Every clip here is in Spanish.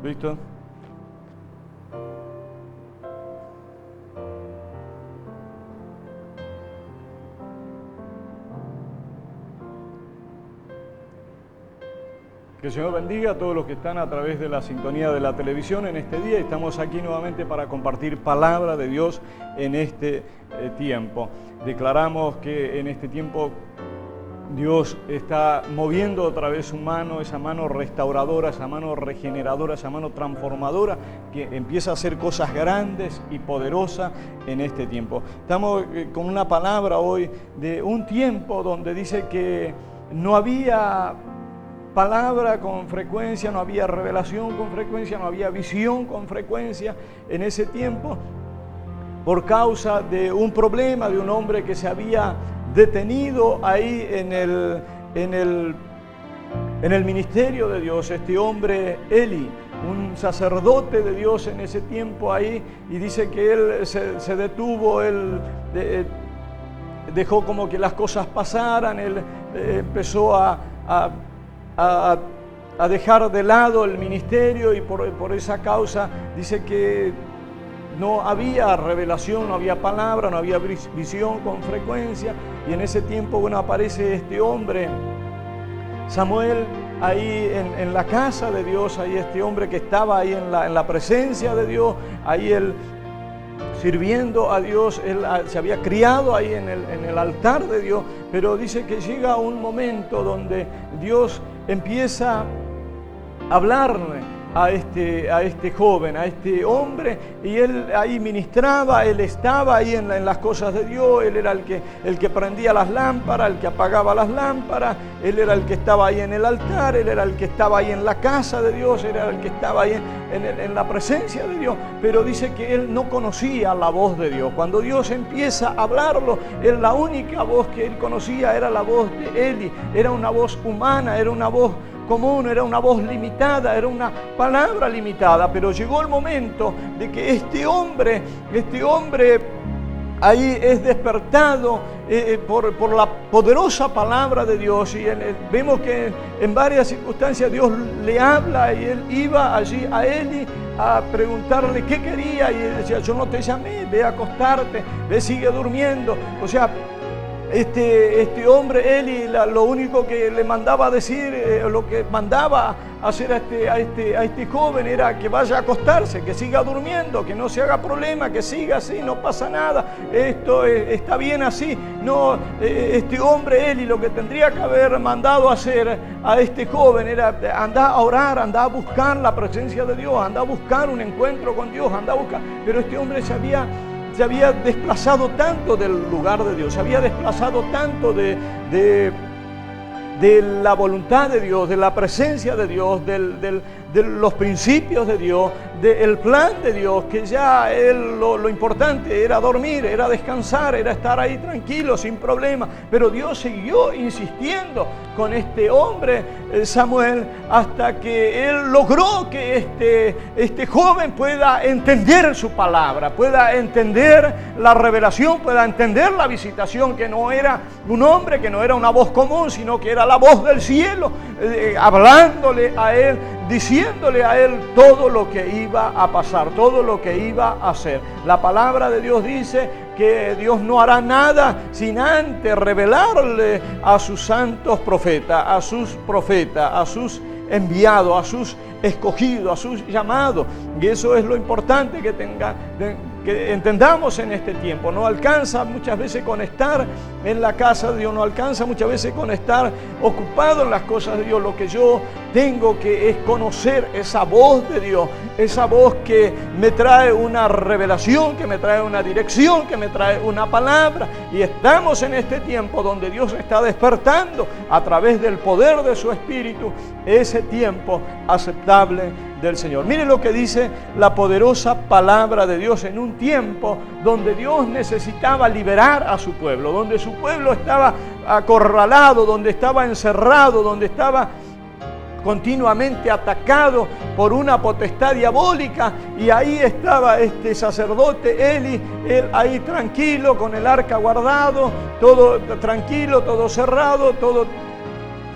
¿Listo? Que el Señor bendiga a todos los que están a través de la sintonía de la televisión en este día. Estamos aquí nuevamente para compartir palabra de Dios en este tiempo. Declaramos que en este tiempo Dios está moviendo otra vez su mano, esa mano restauradora, esa mano regeneradora, esa mano transformadora que empieza a hacer cosas grandes y poderosas en este tiempo. Estamos con una palabra hoy de un tiempo donde dice que no había palabra con frecuencia, no había revelación con frecuencia, no había visión con frecuencia en ese tiempo por causa de un problema de un hombre que se había detenido ahí en el ministerio de Dios. Este hombre Eli, un sacerdote de Dios en ese tiempo ahí, y dice que él se detuvo, él dejó como que las cosas pasaran, él empezó a dejar de lado el ministerio, y por esa causa dice que no había revelación, no había palabra, no había visión con frecuencia. Y en ese tiempo, bueno, aparece este hombre, Samuel, ahí en la casa de Dios, ahí este hombre que estaba ahí en la presencia de Dios, ahí él sirviendo a Dios, él se había criado ahí en el altar de Dios, pero dice que llega un momento donde Dios empieza a hablarle a este joven, a este hombre, y él ahí ministraba, él estaba ahí en las cosas de Dios, él era el que prendía las lámparas, el que apagaba las lámparas, él era el que estaba ahí en el altar, él era el que estaba ahí en la casa de Dios, era el que estaba ahí en la presencia de Dios, pero dice que él no conocía la voz de Dios. Cuando Dios empieza a hablarlo, la única voz que él conocía era la voz de Eli, era una voz humana, era una voz común, era una voz limitada, era una palabra limitada, pero llegó el momento de que este hombre ahí es despertado por la poderosa palabra de Dios, y vemos que en varias circunstancias Dios le habla, y él iba allí a Eli a preguntarle qué quería, y él decía: yo no te llamé, ve a acostarte, ve, sigue durmiendo. O sea, este hombre, Eli, lo único que le mandaba a decir, lo que mandaba a hacer a este joven era que vaya a acostarse, que siga durmiendo, que no se haga problema, que siga así, no pasa nada, esto está bien así. No, este hombre, Eli, lo que tendría que haber mandado a hacer a este joven era andar a orar, andar a buscar la presencia de Dios, andar a buscar un encuentro con Dios, andar a buscar. Pero este hombre se había desplazado tanto del lugar de Dios, se había desplazado tanto de la voluntad de Dios, de la presencia de Dios, de los principios de Dios, del plan de Dios, que ya él lo importante era dormir, era descansar, era estar ahí tranquilo, sin problema. Pero Dios siguió insistiendo con este hombre, Samuel, hasta que él logró que este joven pueda entender su palabra, pueda entender la revelación, pueda entender la visitación, que no era un hombre, que no era una voz común, sino que era la voz del cielo, hablándole a él, diciéndole a él todo lo que iba a pasar, todo lo que iba a hacer. La palabra de Dios dice que Dios no hará nada sin antes revelarle a sus santos profetas, a sus enviados, a sus escogidos, a sus llamados. Y eso es lo importante que entendamos en este tiempo. No alcanza muchas veces con estar en la casa de Dios, no alcanza muchas veces con estar ocupado en las cosas de Dios. Lo que yo tengo que es conocer esa voz de Dios, esa voz que me trae una revelación, que me trae una dirección, que me trae una palabra. Y estamos en este tiempo donde Dios está despertando a través del poder de su Espíritu ese tiempo aceptable del Señor. Mire lo que dice la poderosa palabra de Dios en un tiempo donde Dios necesitaba liberar a su pueblo, donde su pueblo estaba acorralado, donde estaba encerrado, donde estaba continuamente atacado por una potestad diabólica. Y ahí estaba este sacerdote Eli, él ahí tranquilo, con el arca guardado, todo tranquilo, todo cerrado, todo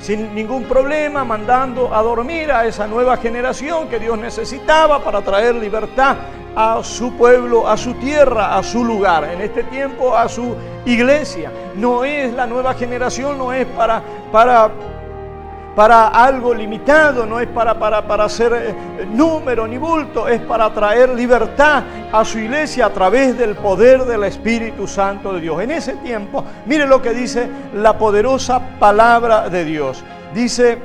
sin ningún problema, mandando a dormir a esa nueva generación que Dios necesitaba para traer libertad a su pueblo, a su tierra, a su lugar, en este tiempo a su iglesia. No es la nueva generación, no es para algo limitado, no es para hacer número ni bulto, es para traer libertad a su iglesia a través del poder del Espíritu Santo de Dios. En ese tiempo, mire lo que dice la poderosa palabra de Dios. Dice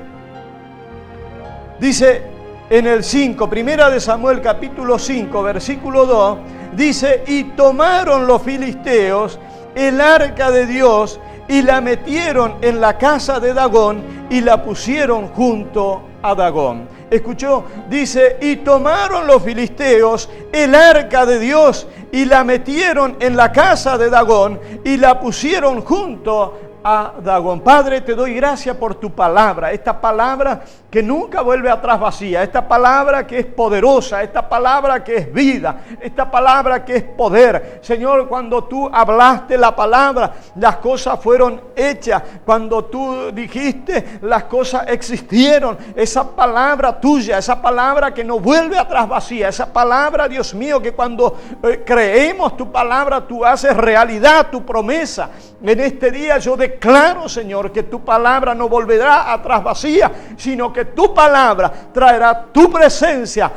en el 5, primera de Samuel capítulo 5, versículo 2, dice: y tomaron los filisteos el arca de Dios y la metieron en la casa de Dagón y la pusieron junto a Dagón. ¿Escuchó? Dice: y tomaron los filisteos el arca de Dios y la metieron en la casa de Dagón y la pusieron junto a Dagón. Padre, te doy gracias por tu palabra, esta palabra que nunca vuelve atrás vacía, esta palabra que es poderosa, esta palabra que es vida, esta palabra que es poder. Señor, cuando tú hablaste la palabra, las cosas fueron hechas. Cuando tú dijiste, las cosas existieron. Esa palabra tuya, esa palabra que no vuelve atrás vacía, esa palabra, Dios mío, que cuando creemos tu palabra, tú haces realidad tu promesa. En este día yo declaro, Señor, que tu palabra no volverá atrás vacía, sino que tu palabra traerá tu presencia,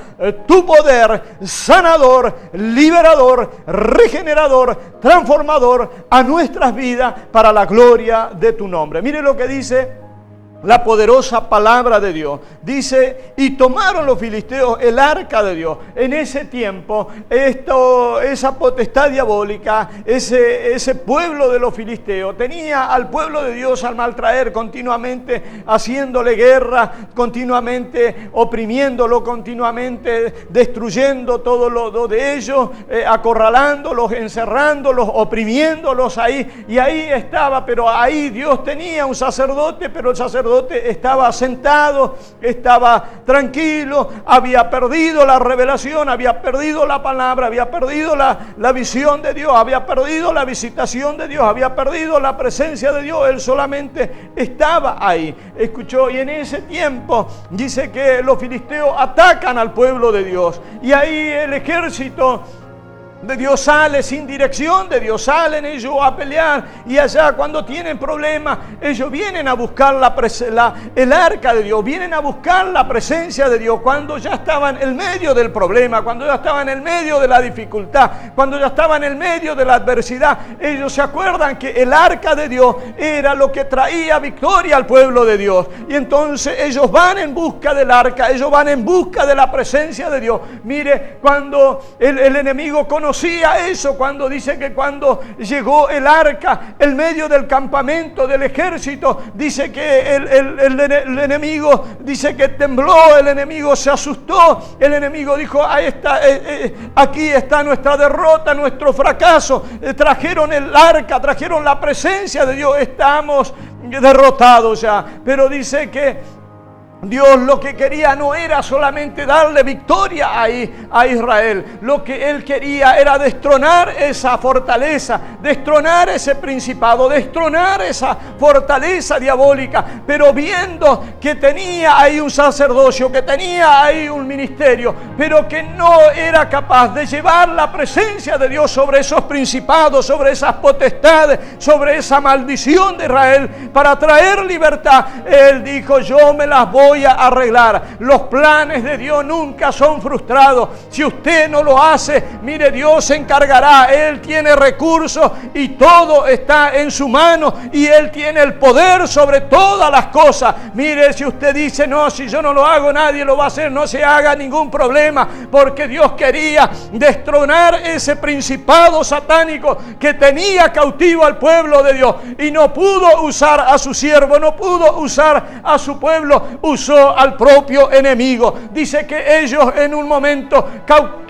tu poder sanador, liberador, regenerador, transformador a nuestras vidas para la gloria de tu nombre. Mire lo que dice la poderosa palabra de Dios. Dice: y tomaron los filisteos el arca de Dios. En ese tiempo, esa potestad diabólica, ese pueblo de los filisteos, tenía al pueblo de Dios al maltraer continuamente, haciéndole guerra, continuamente oprimiéndolo, continuamente destruyendo todo lo de ellos, acorralándolos, encerrándolos, oprimiéndolos ahí. Y ahí estaba, pero ahí Dios tenía un sacerdote, pero el sacerdote estaba sentado, estaba tranquilo, había perdido la revelación, había perdido la palabra, había perdido la visión de Dios, había perdido la visitación de Dios, había perdido la presencia de Dios. Él solamente estaba ahí. Escuchó, y en ese tiempo dice que los filisteos atacan al pueblo de Dios, y ahí el ejército de Dios sale sin dirección de Dios, salen ellos a pelear, y allá cuando tienen problemas, ellos vienen a buscar el arca de Dios, vienen a buscar la presencia de Dios cuando ya estaban en medio del problema, cuando ya estaban en medio de la dificultad, cuando ya estaban en medio de la adversidad. Ellos se acuerdan que el arca de Dios era lo que traía victoria al pueblo de Dios, y entonces ellos van en busca del arca, ellos van en busca de la presencia de Dios. Mire, cuando el enemigo conocía eso, cuando dice que cuando llegó el arca en medio del campamento del ejército, dice que el enemigo, dice que tembló, el enemigo se asustó, el enemigo dijo: ahí está, aquí está nuestra derrota, nuestro fracaso. Trajeron el arca, trajeron la presencia de Dios, estamos derrotados ya. Pero dice que Dios lo que quería no era solamente darle victoria a Israel. Lo que Él quería era destronar esa fortaleza, destronar ese principado, destronar esa fortaleza diabólica. Pero viendo que tenía ahí un sacerdocio, que tenía ahí un ministerio, pero que no era capaz de llevar la presencia de Dios sobre esos principados, sobre esas potestades, sobre esa maldición de Israel, para traer libertad, Él dijo: yo me las voy a arreglar. Los planes de Dios nunca son frustrados. Si usted no lo hace, mire, Dios se encargará. Él tiene recursos y todo está en su mano, y Él tiene el poder sobre todas las cosas. Mire, si usted dice: no, si yo no lo hago, nadie lo va a hacer, no se haga ningún problema, porque Dios quería destronar ese principado satánico que tenía cautivo al pueblo de Dios, y no pudo usar a su siervo, no pudo usar a su pueblo, usó al propio enemigo. Dice que ellos en un momento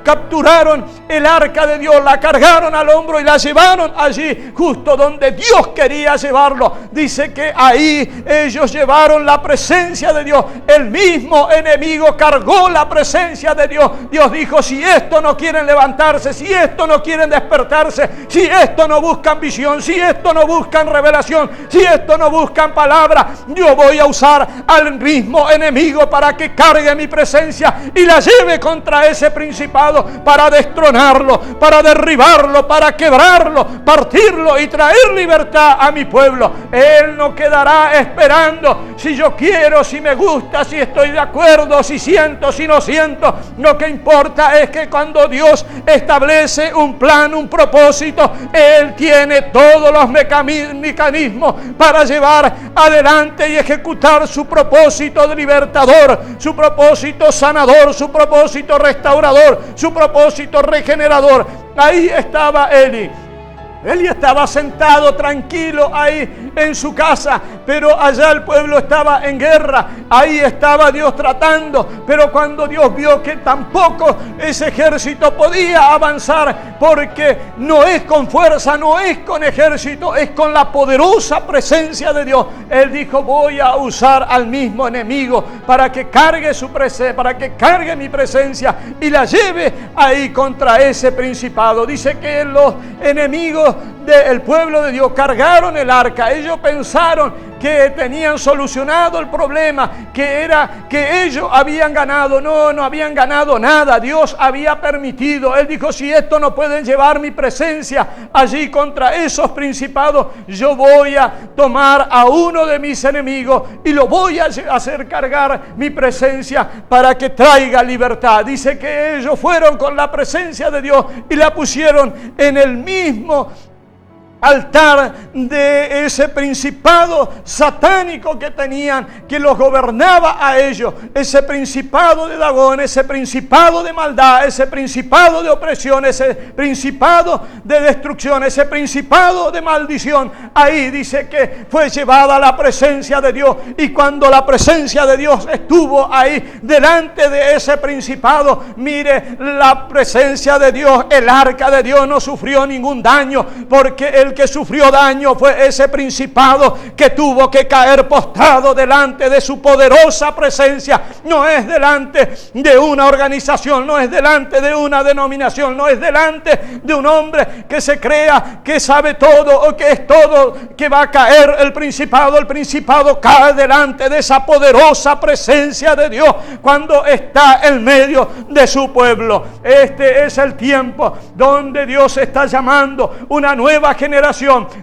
capturaron el arca de Dios, la cargaron al hombro y la llevaron allí, justo donde Dios quería llevarlo. Dice que ahí ellos llevaron la presencia de Dios. El mismo enemigo cargó la presencia de Dios. Dios dijo: si esto no quieren levantarse, si esto no quieren despertarse, si esto no buscan visión, si esto no buscan revelación, si esto no buscan palabra, yo voy a usar al mismo enemigo para que cargue mi presencia y la lleve contra ese principado, para destronarlo, para derribarlo, para quebrarlo, partirlo y traer libertad a mi pueblo. Él no quedará esperando si yo quiero, si me gusta, si estoy de acuerdo, si siento, si no siento. Lo que importa es que cuando Dios establece un plan, un propósito, Él tiene todos los mecanismos para llevar adelante y ejecutar su propósito de libertador, su propósito sanador, su propósito restaurador, su propósito regenerador. Ahí estaba Eli. Eli estaba sentado tranquilo ahí en su casa, pero allá el pueblo estaba en guerra. Ahí estaba Dios tratando, pero cuando Dios vio que tampoco ese ejército podía avanzar, porque no es con fuerza, no es con ejército, es con la poderosa presencia de Dios. Él dijo: voy a usar al mismo enemigo para que cargue su presencia, para que cargue mi presencia y la lleve ahí contra ese principado. Dice que los enemigos del pueblo de Dios cargaron el arca. Ellos pensaron que tenían solucionado el problema, que era que ellos habían ganado. No habían ganado nada. Dios había permitido. Él dijo: si esto no pueden llevar mi presencia allí contra esos principados, yo voy a tomar a uno de mis enemigos y lo voy a hacer cargar mi presencia para que traiga libertad. Dice que ellos fueron con la presencia de Dios y la pusieron en el mismo altar de ese principado satánico que tenían, que los gobernaba a ellos, ese principado de Dagón, ese principado de maldad, ese principado de opresión, ese principado de destrucción, ese principado de maldición. Ahí dice que fue llevada la presencia de Dios, y cuando la presencia de Dios estuvo ahí delante de ese principado, mire, la presencia de Dios, el arca de Dios no sufrió ningún daño, porque el que sufrió daño fue ese principado que tuvo que caer postrado delante de su poderosa presencia. No es delante de una organización, no es delante de una denominación, no es delante de un hombre que se crea que sabe todo o que es todo que va a caer el principado. El principado cae delante de esa poderosa presencia de Dios cuando está en medio de su pueblo. Este es el tiempo donde Dios está llamando una nueva generación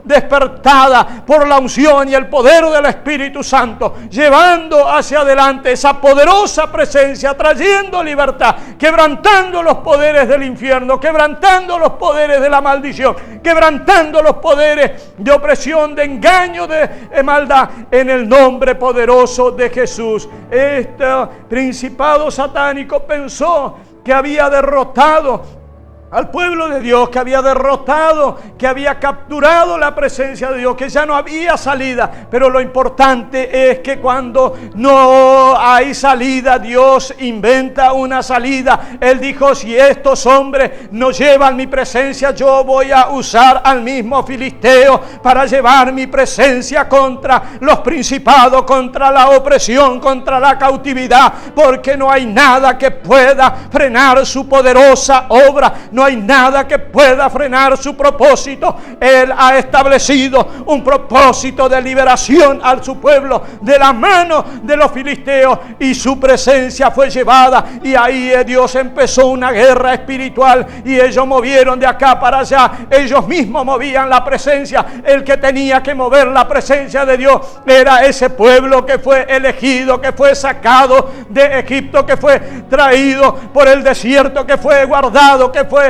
despertada por la unción y el poder del Espíritu Santo, llevando hacia adelante esa poderosa presencia, trayendo libertad, quebrantando los poderes del infierno, quebrantando los poderes de la maldición, quebrantando los poderes de opresión, de engaño, de maldad, en el nombre poderoso de Jesús. Este principado satánico pensó que había derrotado al pueblo de Dios, que había derrotado, que había capturado la presencia de Dios, que ya no había salida. Pero lo importante es que cuando no hay salida, Dios inventa una salida. Él dijo: si estos hombres no llevan mi presencia, yo voy a usar al mismo filisteo para llevar mi presencia contra los principados, contra la opresión, contra la cautividad, porque no hay nada que pueda frenar su poderosa obra. No hay nada que pueda frenar su propósito. Él ha establecido un propósito de liberación a su pueblo de la mano de los filisteos, y su presencia fue llevada, y ahí Dios empezó una guerra espiritual, y ellos movieron de acá para allá. Ellos mismos movían la presencia. El que tenía que mover la presencia de Dios era ese pueblo que fue elegido, que fue sacado de Egipto, que fue traído por el desierto, que fue guardado, que fue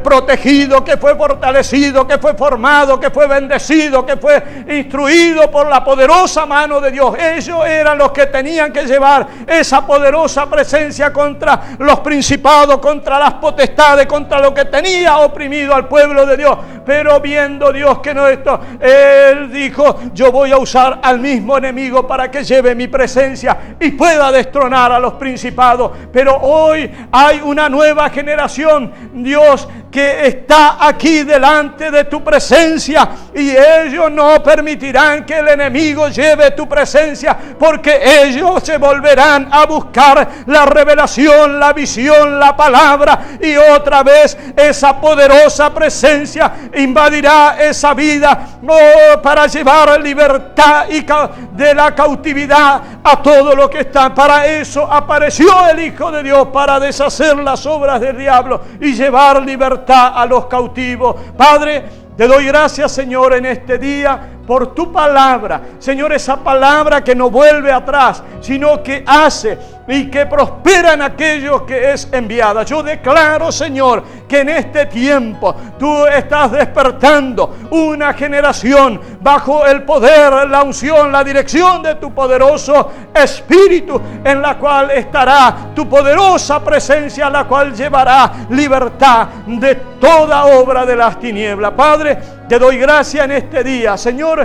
protegido, que fue fortalecido, que fue formado, que fue bendecido, que fue instruido por la poderosa mano de Dios. Ellos eran los que tenían que llevar esa poderosa presencia contra los principados, contra las potestades, contra lo que tenía oprimido al pueblo de Dios. Pero viendo Dios que no esto, Él dijo: yo voy a usar al mismo enemigo para que lleve mi presencia y pueda destronar a los principados. Pero hoy hay una nueva generación, Dios, que está aquí delante de tu presencia, y ellos no permitirán que el enemigo lleve tu presencia, porque ellos se volverán a buscar la revelación, la visión, la palabra, y otra vez esa poderosa presencia invadirá esa vida, para llevar libertad de la cautividad a todo lo que está. Para eso apareció el Hijo de Dios, para deshacer las obras del diablo y llevar libertad a los cautivos. Padre, te doy gracias, Señor, en este día por tu palabra. Señor, esa palabra que no vuelve atrás, sino que hace y que prospera en aquellos que es enviada. Yo declaro, Señor, que en este tiempo tú estás despertando una generación bajo el poder, la unción, la dirección de tu poderoso Espíritu, en la cual estará tu poderosa presencia, la cual llevará libertad de toda obra de las tinieblas. Padre, te doy gracias en este día, Señor.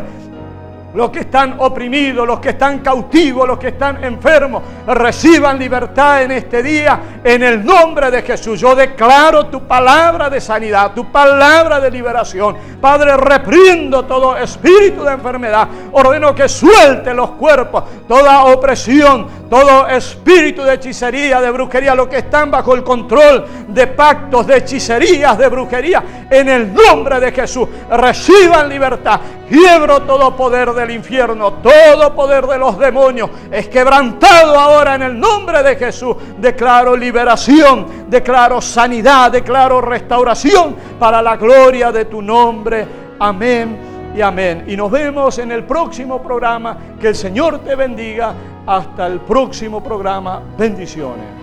Los que están oprimidos, los que están cautivos, los que están enfermos, reciban libertad en este día, en el nombre de Jesús. Yo declaro tu palabra de sanidad, tu palabra de liberación. Padre, reprendo todo espíritu de enfermedad. Ordeno que suelte los cuerpos, toda opresión, todo espíritu de hechicería, de brujería, los que están bajo el control de pactos, de hechicerías, de brujería, en el nombre de Jesús, reciban libertad. Quiebro todo poder del infierno, todo poder de los demonios es quebrantado ahora en el nombre de Jesús. Declaro liberación, declaro sanidad, declaro restauración para la gloria de tu nombre. Amén y amén. Y nos vemos en el próximo programa. Que el Señor te bendiga. Hasta el próximo programa. Bendiciones.